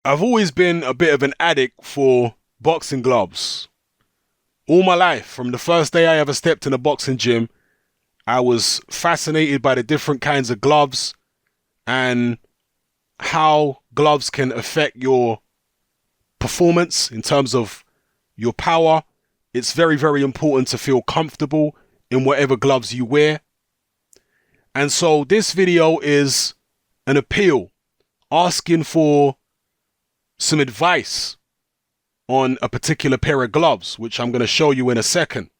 I've always been a bit of an addict for boxing gloves. All my life, from the first day I ever stepped in a boxing gym, I was fascinated by the different kinds of gloves and how gloves can affect your performance in terms of your power. It's very, very important to feel comfortable in whatever gloves you wear. And so this video is an appeal asking for some advice on a particular pair of gloves, which I'm going to show you in a second.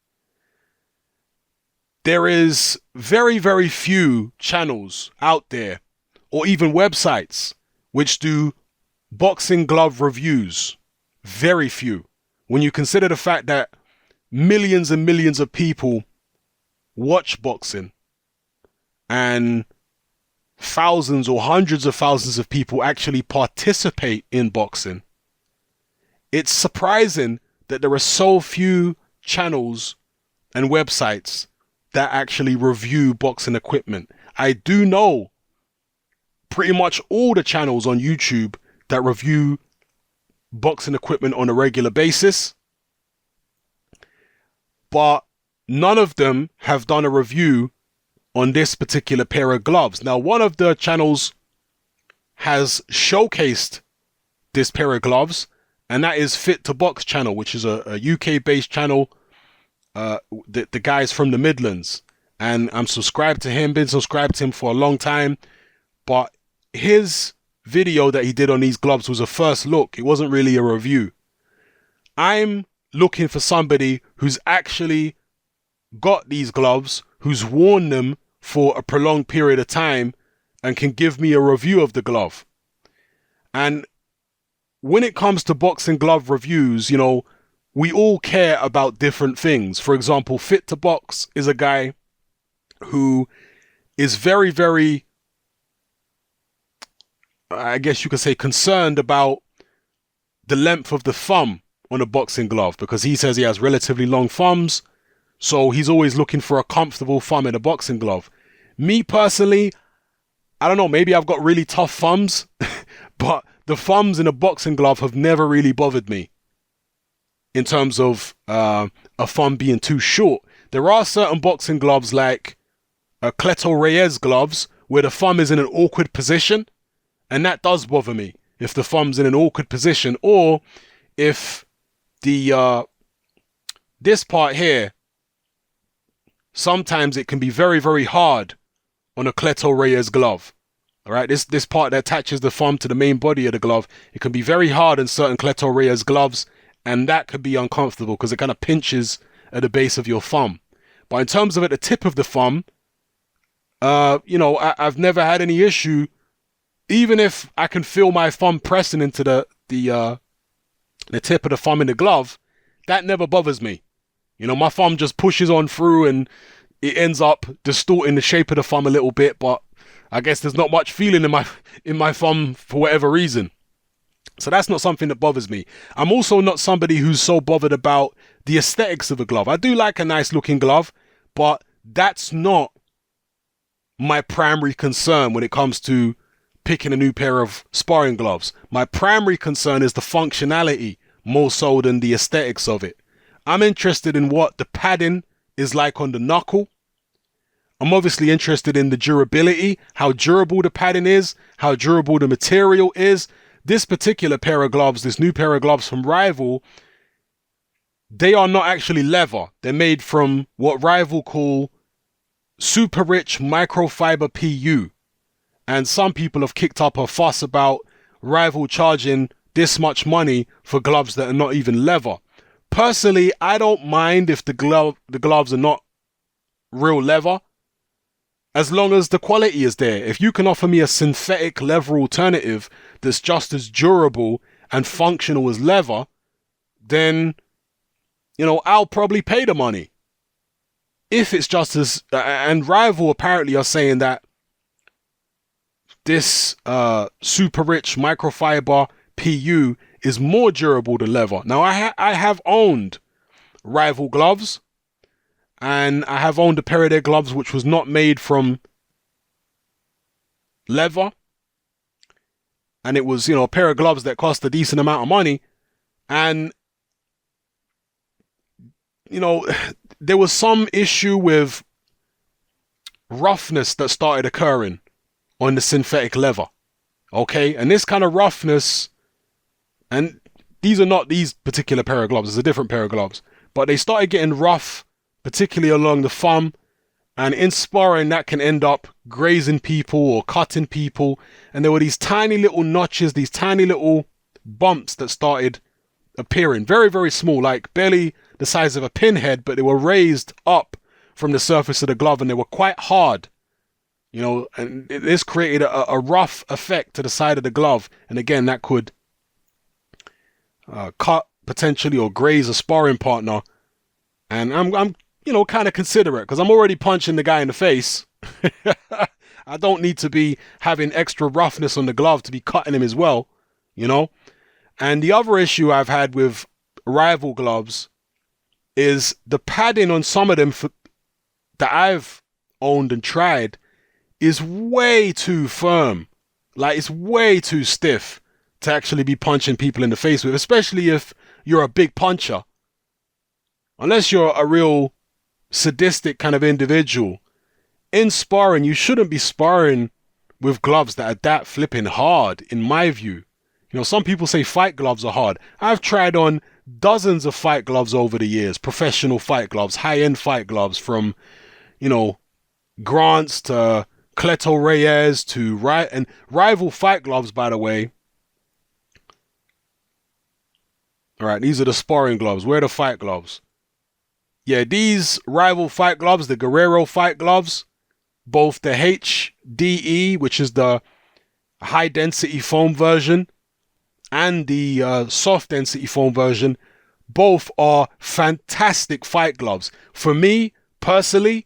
There is very, very few channels out there, or even websites, which do boxing glove reviews. Very few. When you consider the fact that millions and millions of people watch boxing and thousands or hundreds of thousands of people actually participate in boxing, it's surprising that there are so few channels and websites that actually review boxing equipment. I do know pretty much all the channels on YouTube that review boxing equipment on a regular basis, but none of them have done a review on this particular pair of gloves. Now, one of the channels has showcased this pair of gloves, and that is Fit to Box channel, which is a UK based channel. The guy's from the Midlands, and I'm subscribed to him, been subscribed to him for a long time. But his video that he did on these gloves was a first look. It wasn't really a review. I'm looking for somebody who's actually got these gloves, who's worn them for a prolonged period of time, and can give me a review of the glove. And when it comes to boxing glove reviews, we all care about different things. For example, Fit to Box is a guy who is very, very, I guess you could say, concerned about the length of the thumb on a boxing glove, because he says he has relatively long thumbs. So he's always looking for a comfortable thumb in a boxing glove. Me personally, I don't know, maybe I've got really tough thumbs, but the thumbs in a boxing glove have never really bothered me in terms of a thumb being too short. There are certain boxing gloves like Cleto Reyes gloves where the thumb is in an awkward position, and that does bother me if the thumb's in an awkward position, or if the this part here, sometimes it can be very, very hard on a Cleto Reyes glove. All right, this part that attaches the thumb to the main body of the glove, it can be very hard in certain Cleto Reyes gloves, and that could be uncomfortable because it kind of pinches at the base of your thumb. But in terms of at the tip of the thumb, I've never had any issue. Even if I can feel my thumb pressing into the tip of the thumb in the glove, that never bothers me. My thumb just pushes on through and it ends up distorting the shape of the thumb a little bit, but I guess there's not much feeling in my thumb for whatever reason. So that's not something that bothers me. I'm also not somebody who's so bothered about the aesthetics of a glove. I do like a nice looking glove, but that's not my primary concern when it comes to picking a new pair of sparring gloves. My primary concern is the functionality more so than the aesthetics of it. I'm interested in what the padding is like on the knuckle. I'm obviously interested in the durability, how durable the padding is, how durable the material is. This particular pair of gloves, this new pair of gloves from Rival, they are not actually leather. They're made from what Rival call super rich microfiber PU. And some people have kicked up a fuss about Rival charging this much money for gloves that are not even leather. Personally, I don't mind if the gloves are not real leather, as long as the quality is there. If you can offer me a synthetic leather alternative that's just as durable and functional as leather, then, I'll probably pay the money. If it's just as... and Rival apparently are saying that this super rich microfiber PU is more durable than leather. Now, I have owned Rival gloves, and I have owned a pair of their gloves which was not made from leather. and it was, a pair of gloves that cost a decent amount of money. And, there was some issue with roughness that started occurring on the synthetic leather. Okay, and this kind of roughness, and these are not these particular pair of gloves, it's a different pair of gloves, but they started getting rough, particularly along the thumb, and in sparring that can end up grazing people or cutting people. And there were these tiny little notches, these tiny little bumps that started appearing, very, very small, like barely the size of a pinhead, but they were raised up from the surface of the glove, and they were quite hard. And this created a rough effect to the side of the glove. And again, that could cut potentially or graze a sparring partner. And I'm kind of considerate because I'm already punching the guy in the face. I don't need to be having extra roughness on the glove to be cutting him as well, And the other issue I've had with rival gloves is the padding on some of them that I've owned and tried is way too firm. Like, it's way too stiff to actually be punching people in the face with, especially if you're a big puncher. Unless you're a real sadistic kind of individual. In sparring, you shouldn't be sparring with gloves that are that flipping hard, in my view. Some people say fight gloves are hard. I've tried on dozens of fight gloves over the years, professional fight gloves, high-end fight gloves, from, Grants to Cleto Reyes to rival fight gloves, by the way. All right, these are the sparring gloves. Where are the fight gloves? Yeah, these rival fight gloves, the Guerrero fight gloves, both the HDE, which is the high density foam version, and the soft density foam version, both are fantastic fight gloves. For me, personally,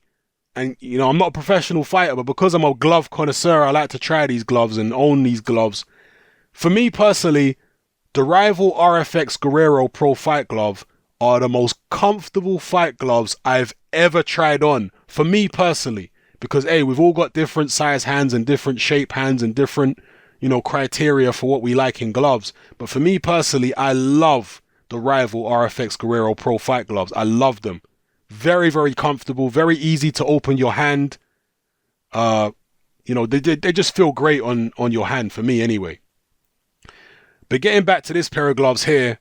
and I'm not a professional fighter, but because I'm a glove connoisseur, I like to try these gloves and own these gloves. For me personally, the rival RFX Guerrero Pro Fight Glove are the most comfortable fight gloves I've ever tried on, for me personally. Because, we've all got different size hands and different shape hands and different, criteria for what we like in gloves. But for me personally, I love the rival RFX Guerrero Pro Fight Gloves. I love them. Very, very comfortable, very easy to open your hand. They just feel great on your hand, for me anyway. But getting back to this pair of gloves here,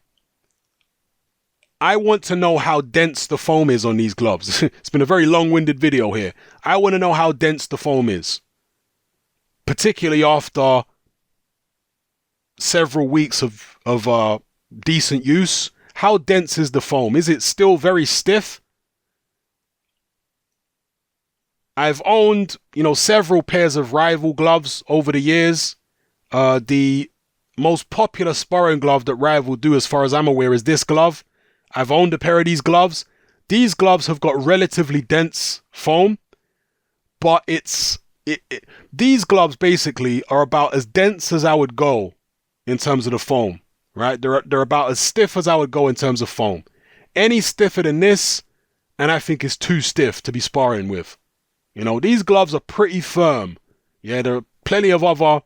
I want to know how dense the foam is on these gloves. It's been a very long-winded video here. I want to know how dense the foam is. Particularly after several weeks of decent use. How dense is the foam? Is it still very stiff? I've owned, several pairs of rival gloves over the years. The most popular sparring glove that Rival do, as far as I'm aware, is this glove. I've owned a pair of these gloves. These gloves have got relatively dense foam, but these gloves basically are about as dense as I would go in terms of the foam, right? They're about as stiff as I would go in terms of foam. Any stiffer than this, and I think it's too stiff to be sparring with. These gloves are pretty firm. Yeah, there are plenty of other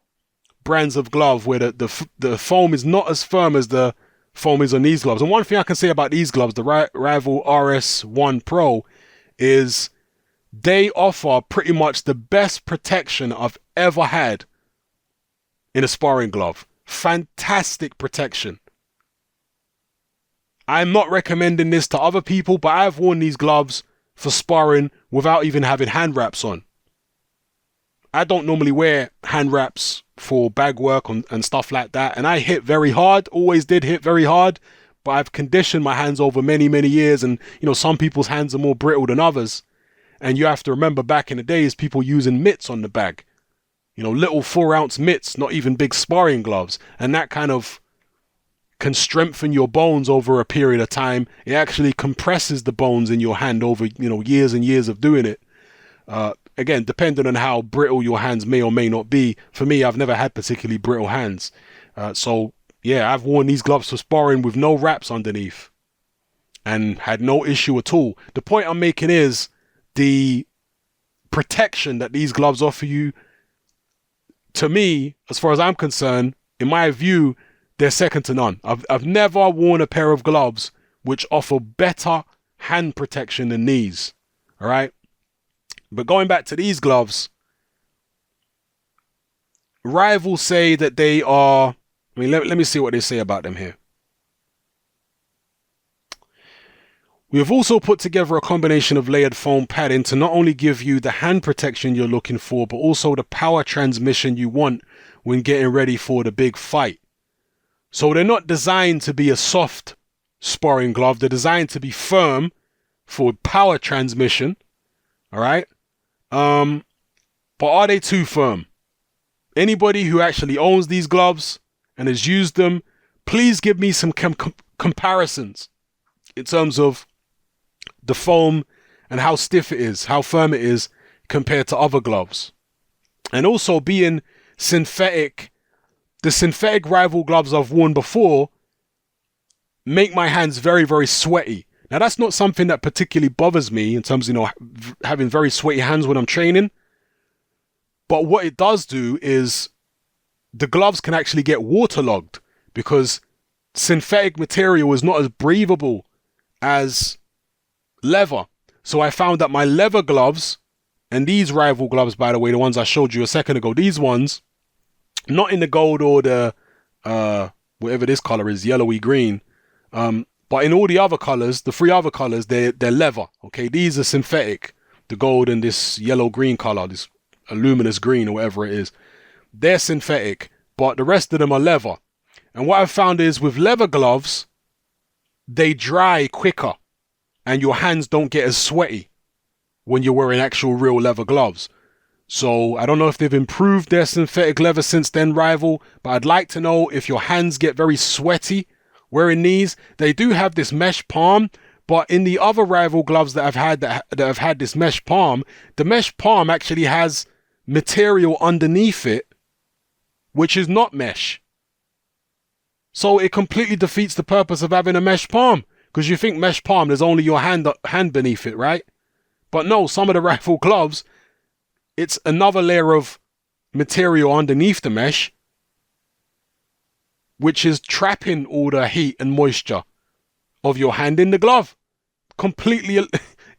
brands of glove where the foam is not as firm as the foam is on these gloves. And one thing I can say about these gloves, the Rival Rs100 Pro, is they offer pretty much the best protection I've ever had in a sparring glove. Fantastic protection. I'm not recommending this to other people, but I've worn these gloves for sparring without even having hand wraps on. I don't normally wear hand wraps for bag work and stuff like that. And I hit very hard, always did hit very hard, but I've conditioned my hands over many, many years. And, some people's hands are more brittle than others. And you have to remember back in the days, people using mitts on the bag. Little 4-ounce mitts, not even big sparring gloves. And that kind of can strengthen your bones over a period of time. It actually compresses the bones in your hand over, years and years of doing it. Again, depending on how brittle your hands may or may not be. For me, I've never had particularly brittle hands. So, yeah, I've worn these gloves for sparring with no wraps underneath and had no issue at all. The point I'm making is the protection that these gloves offer you, to me, as far as I'm concerned, in my view, they're second to none. I've never worn a pair of gloves which offer better hand protection than these. All right. But going back to these gloves, rivals say that they are, I mean, let me see what they say about them here. We have also put together a combination of layered foam padding to not only give you the hand protection you're looking for, but also the power transmission you want when getting ready for the big fight. So they're not designed to be a soft sparring glove. They're designed to be firm for power transmission. All right. But are they too firm? Anybody who actually owns these gloves and has used them, please give me some comparisons in terms of the foam and how stiff it is, how firm it is compared to other gloves. And also, being synthetic, the synthetic rival gloves I've worn before make my hands very, very sweaty. Now, that's not something that particularly bothers me in terms of, having very sweaty hands when I'm training. But what it does do is the gloves can actually get waterlogged because synthetic material is not as breathable as leather. So I found that my leather gloves, and these rival gloves, by the way, the ones I showed you a second ago, these ones, not in the gold or the whatever this color is, yellowy green, but in all the other colors, the three other colors, they're leather. Okay, these are synthetic, the gold and this yellow green color, this luminous green or whatever it is, they're synthetic, but the rest of them are leather. And what I've found is with leather gloves, they dry quicker and your hands don't get as sweaty when you're wearing actual real leather gloves. So I don't know if they've improved their synthetic leather since then, rival, but I'd like to know if your hands get very sweaty wearing these. They do have this mesh palm, but in the other rival gloves that I've had that have had this mesh palm, the mesh palm actually has material underneath it which is not mesh. So it completely defeats the purpose of having a mesh palm, because you think mesh palm, there's only your hand beneath it, right? But no, some of the rifle gloves, it's another layer of material underneath the mesh, which is trapping all the heat and moisture of your hand in the glove, completely,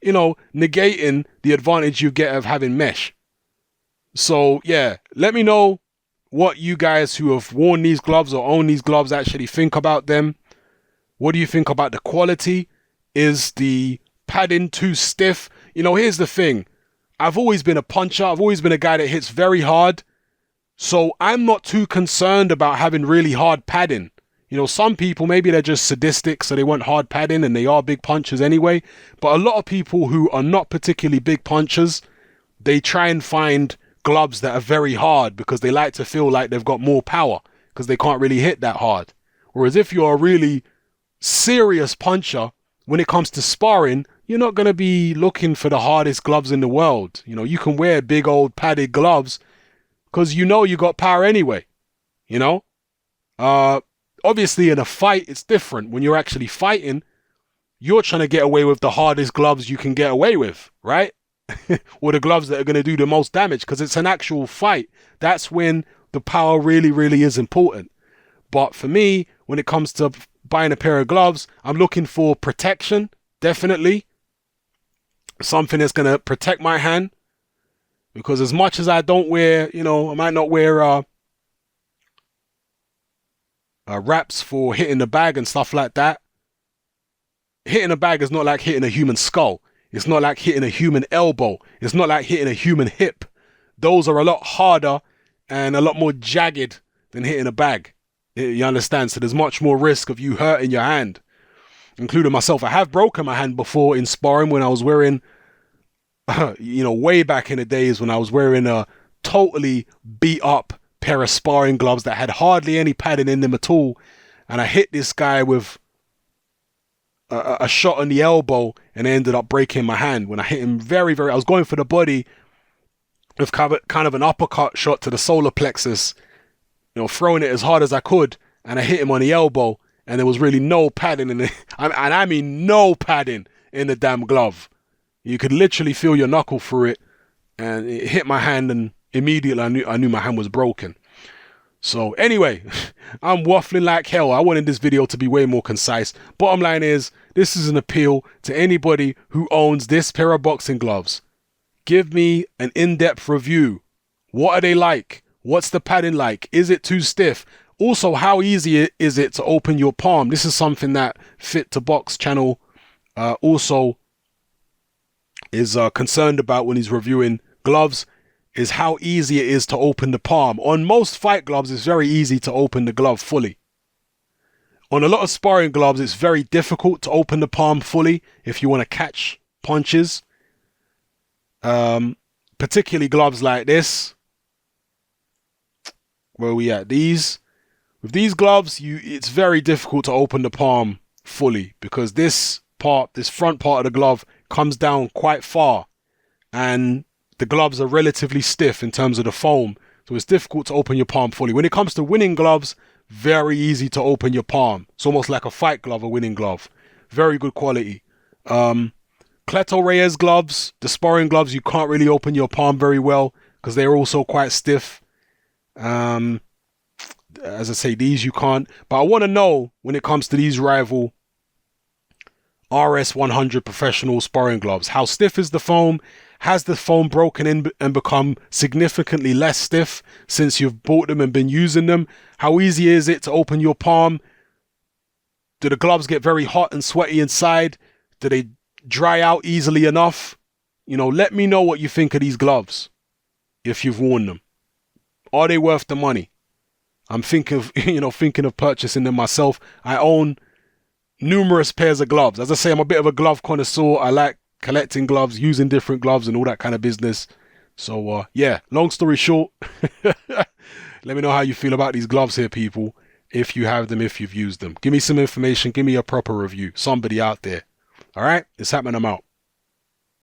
negating the advantage you get of having mesh. So yeah, let me know what you guys who have worn these gloves or own these gloves actually think about them. What do you think about the quality? Is the padding too stiff? Here's the thing. I've always been a puncher. I've always been a guy that hits very hard. So I'm not too concerned about having really hard padding. Some people, maybe they're just sadistic, so they want hard padding and they are big punchers anyway. But a lot of people who are not particularly big punchers, they try and find gloves that are very hard because they like to feel like they've got more power because they can't really hit that hard. Whereas if you're a really serious puncher, when it comes to sparring, you're not going to be looking for the hardest gloves in the world. You can wear big old padded gloves because you got power anyway. Obviously in a fight, it's different. When you're actually fighting, you're trying to get away with the hardest gloves you can get away with, right? Or the gloves that are going to do the most damage, because it's an actual fight. That's when the power really, really is important. But for me, when it comes to buying a pair of gloves, I'm looking for protection, definitely. Something that's going to protect my hand. Because as much as I don't wear, I might not wear wraps for hitting the bag and stuff like that. Hitting a bag is not like hitting a human skull. It's not like hitting a human elbow. It's not like hitting a human hip. Those are a lot harder and a lot more jagged than hitting a bag. You understand? So there's much more risk of you hurting your hand, including myself. I have broken my hand before in sparring when I was wearing, way back in the days when I was wearing a totally beat up pair of sparring gloves that had hardly any padding in them at all. And I hit this guy with a shot on the elbow and I ended up breaking my hand when I hit him very, very, I was going for the body with kind of an uppercut shot to the solar plexus, throwing it as hard as I could, and I hit him on the elbow and there was really no padding in it. And I mean no padding in the damn glove. You could literally feel your knuckle through it, and it hit my hand and immediately I knew my hand was broken. So anyway, I'm waffling like hell. I wanted this video to be way more concise. Bottom line is, this is an appeal to anybody who owns this pair of boxing gloves. Give me an in-depth review. What are they like? What's the padding like? Is it too stiff? Also, how easy is it to open your palm? This is something that Fit to Box channel also is concerned about when he's reviewing gloves, is how easy it is to open the palm. On most fight gloves, it's very easy to open the glove fully. On a lot of sparring gloves, it's very difficult to open the palm fully if you want to catch punches. Particularly gloves like this. Where are we at? With these gloves, it's very difficult to open the palm fully because this front part of the glove comes down quite far and the gloves are relatively stiff in terms of the foam. So it's difficult to open your palm fully. When it comes to winning gloves, very easy to open your palm. It's almost like a fight glove, a winning glove. Very good quality. Cleto Reyes gloves, the sparring gloves, you can't really open your palm very well because they're also quite stiff. As I say, these you can't. But I want to know, when it comes to these rival Rs100 professional sparring gloves, how stiff is the foam? Has the foam broken in and become significantly less stiff since you've bought them and been using them? How easy is it to open your palm? Do the gloves get very hot and sweaty inside? Do they dry out easily enough? You know, let me know what you think of these gloves if you've worn them. Are they worth the money? I'm thinking of purchasing them myself. I own numerous pairs of gloves. As I say, I'm a bit of a glove connoisseur. I like collecting gloves, using different gloves and all that kind of business. So yeah, long story short, let me know how you feel about these gloves here, people. If you have them, if you've used them. Give me some information. Give me a proper review. Somebody out there. All right? It's happening. I'm out.